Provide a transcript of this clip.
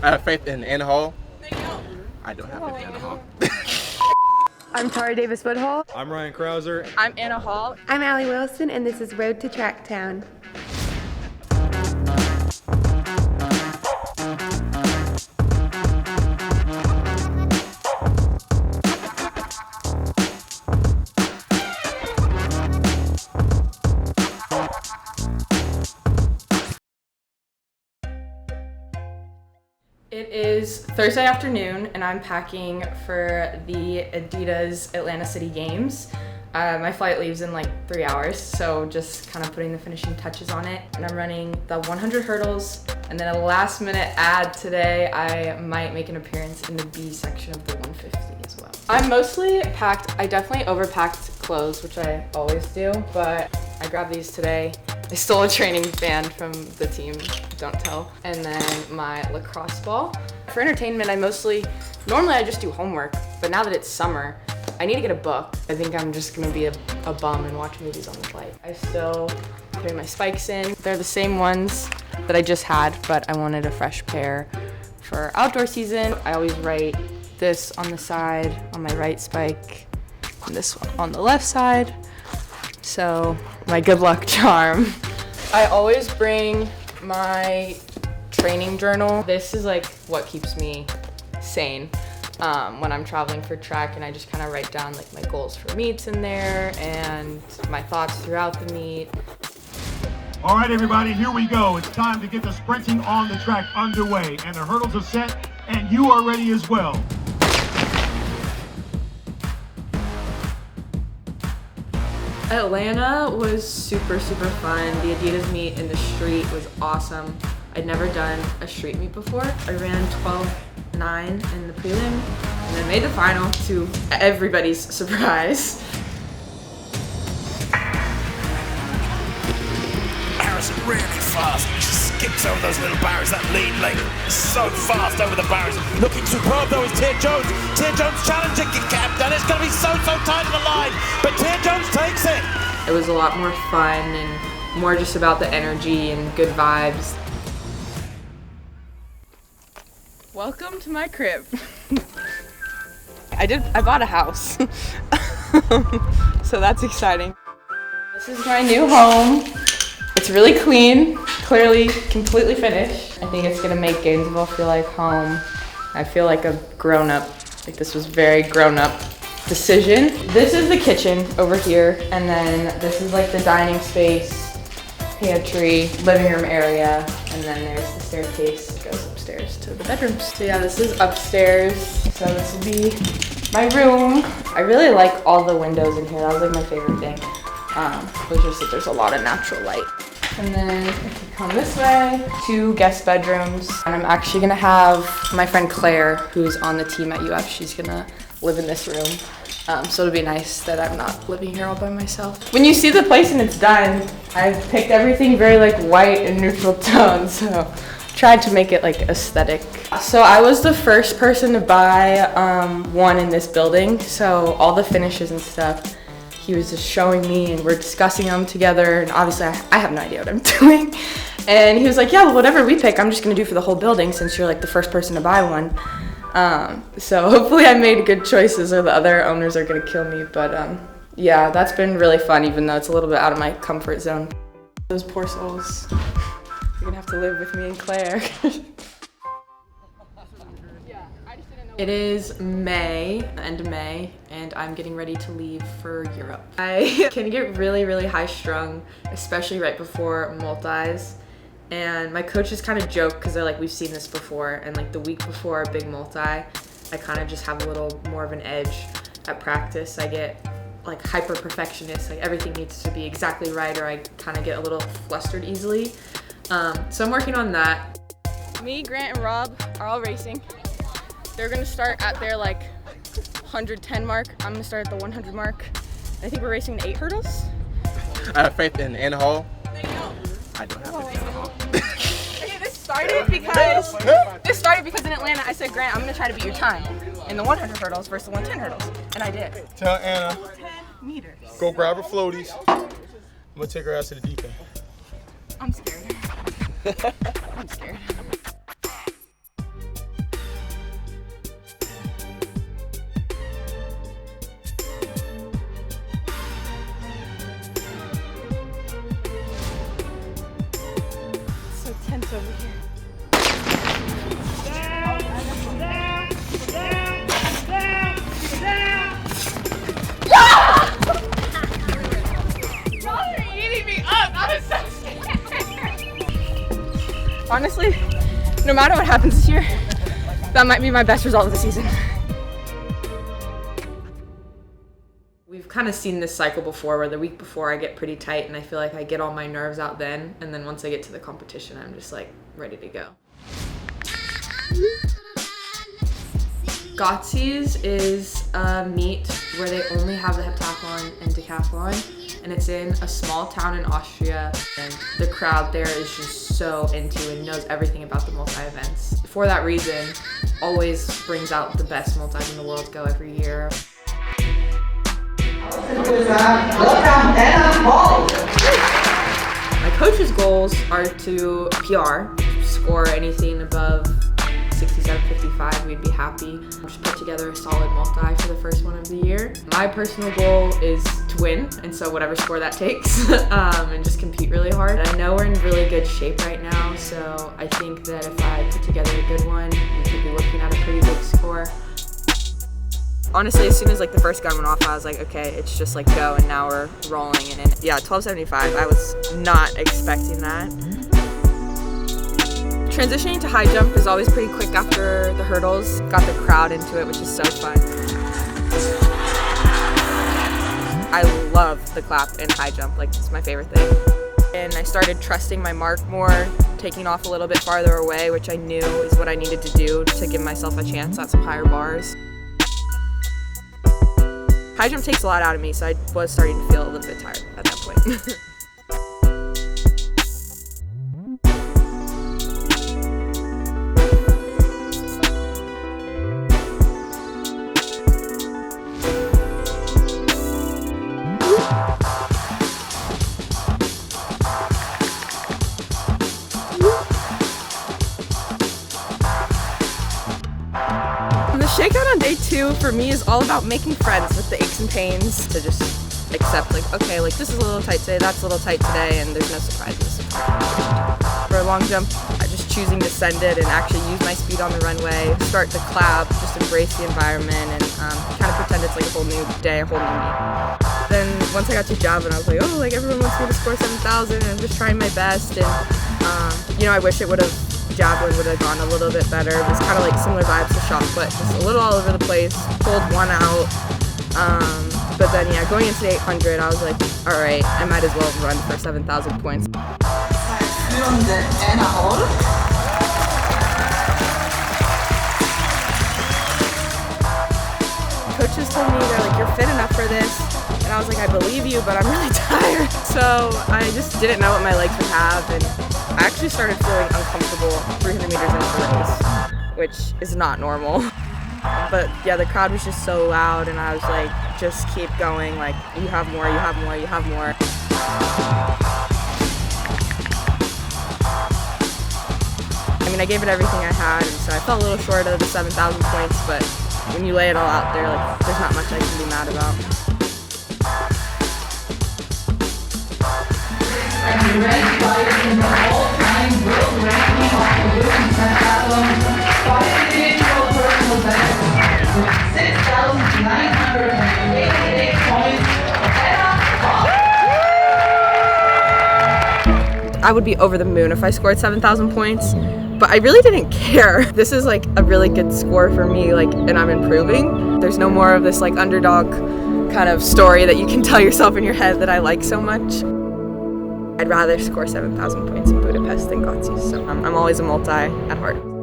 I have faith in Anna Hall. I don't have faith in Anna Hall. I'm Tara Davis Woodhull. I'm Ryan Krauser. I'm Anna Hall. I'm Allie Wilson, and this is Road to TrackTown. It is Thursday afternoon and I'm packing for the Adidas Atlanta City Games. My flight leaves in like 3 hours, so just kind of putting the finishing touches on it. And I'm running the 100 hurdles, and then a last minute add today, I might make an appearance in the B section of the 150 as well. I'm mostly packed. I definitely overpacked clothes, which I always do, but I grabbed these today. I stole a training band from the team, don't tell. And then my lacrosse ball. For entertainment, normally I just do homework, but now that it's summer, I need to get a book. I think I'm just gonna be a bum and watch movies on the flight. I still carry my spikes in. They're the same ones that I just had, but I wanted a fresh pair for outdoor season. I always write this on the side, on my right spike, and this one on the left side. So, my good luck charm. I always bring my training journal. This is like what keeps me sane when I'm traveling for track, and I just kind of write down like my goals for meets in there and my thoughts throughout the meet. All right, everybody, here we go. It's time to get the sprinting on the track underway, and the hurdles are set, and you are ready as well. Atlanta was super fun. The Adidas meet in the street was awesome. I'd never done a street meet before. I ran 12.9 in the prelim and then made the final to everybody's surprise. Harrison really fast. He just skips over those little barriers. That lead lane so fast over the barriers. Looking superb though is Tier Jones. Tier Jones challenging Cap, and it's going to be so tight to the line. But Tier Jones takes it. It was a lot more fun and more just about the energy and good vibes. Welcome to my crib. I bought a house. So that's exciting. This is my new home. It's really clean, clearly completely finished. I think it's gonna make Gainesville feel like home. I feel like a grown-up, like this was very grown-up decision. This is the kitchen over here, and then this is like the dining space, pantry, living room area, and then there's the staircase that goes upstairs to the bedrooms. So yeah, this is upstairs, so this will be my room. I really like all the windows in here. That was like my favorite thing. Which is that there's a lot of natural light. And then if you come this way, 2 guest bedrooms. And I'm actually gonna have my friend Claire, who's on the team at UF, she's gonna live in this room. So it'll be nice that I'm not living here all by myself. When you see the place and it's done, I've picked everything very like white and neutral tones, so tried to make it like aesthetic. So I was the first person to buy one in this building, so all the finishes and stuff, he was just showing me and we're discussing them together, and obviously I have no idea what I'm doing. And he was like, yeah, well, whatever we pick, I'm just gonna do for the whole building since you're like the first person to buy one. So hopefully I made good choices or the other owners are gonna kill me, but yeah, that's been really fun even though it's a little bit out of my comfort zone. Those poor souls, you're gonna have to live with me and Claire. It is May, end of May, and I'm getting ready to leave for Europe. I can get really high strung, especially right before multis. And my coaches kind of joke because they're like, we've seen this before. And like the week before a big multi, I kind of just have a little more of an edge at practice. I get like hyper perfectionist, like everything needs to be exactly right, or I kind of get a little flustered easily. So I'm working on that. Me, Grant, and Rob are all racing. They're gonna start at their like 110 mark. I'm gonna start at the 100 mark. I think we're racing 8 hurdles. I have faith in Anna Hall. I don't have faith in Anna Hall. Okay, this started because in Atlanta I said, Grant, I'm gonna try to beat your time in the 100 hurdles versus the 110 hurdles, and I did. Tell Anna, 10 meters. go grab her floaties. I'm gonna take her ass to the deep end. I'm scared. I'm scared. over here. Honestly, no matter what happens this year, that might be my best result of the season. We've kind of seen this cycle before where the week before I get pretty tight and I feel like I get all my nerves out then, and then once I get to the competition I'm just like ready to go. Götzis is a meet where they only have the heptathlon and decathlon, and it's in a small town in Austria, and the crowd there is just so into and knows everything about the multi-events. For that reason, always brings out the best multis in the world go every year. My coach's goals are to PR, score anything above 67.55, we'd be happy. Just put together a solid multi for the first one of the year. My personal goal is to win, and so whatever score that takes, and just compete really hard. I know we're in really good shape right now, so I think that if I put together a good one, we could be looking at a pretty big score. Honestly, as soon as like the first gun went off, I was like, okay, it's just like go, and now we're rolling. And yeah, 12.75, I was not expecting that. Transitioning to high jump is always pretty quick after the hurdles. Got the crowd into it, which is so fun. I love the clap in high jump, like it's my favorite thing. And I started trusting my mark more, taking off a little bit farther away, which I knew is what I needed to do to give myself a chance at some higher bars. High jump takes a lot out of me, so I was starting to feel a little bit tired at that point. The shakeout on day 2 for me is all about making friends with the aches and pains, to just accept like, okay, like this is a little tight today, that's a little tight today, and there's no surprises. For a long jump, I just choosing to send it and actually use my speed on the runway, start to clap, just embrace the environment, and kind of pretend it's like a whole new day, a whole new me. Then once I got to javelin, I was like, oh, like everyone wants me to score 7,000, and I'm just trying my best, and you know, I wish javelin would have gone a little bit better. It was kind of like similar vibes to shot put, just a little all over the place, pulled one out. But then yeah, going into the 800, I was like, all right, I might as well run for 7,000 points. Coaches told me, they're like, you're fit enough for this. And I was like, I believe you, but I'm really tired. So I just didn't know what my legs would have, and I actually started feeling uncomfortable 300 meters into the race, which is not normal. But yeah, the crowd was just so loud, and I was like, just keep going, like, you have more, you have more, you have more. I mean, I gave it everything I had, and so I fell a little short of the 7,000 points, but when you lay it all out there, like, there's not much I can be mad about. I would be over the moon if I scored 7,000 points, but I really didn't care. This is like a really good score for me, like, and I'm improving. There's no more of this like underdog kind of story that you can tell yourself in your head that I like so much. I'd rather score 7,000 points in Budapest than Götzis, so I'm always a multi at heart.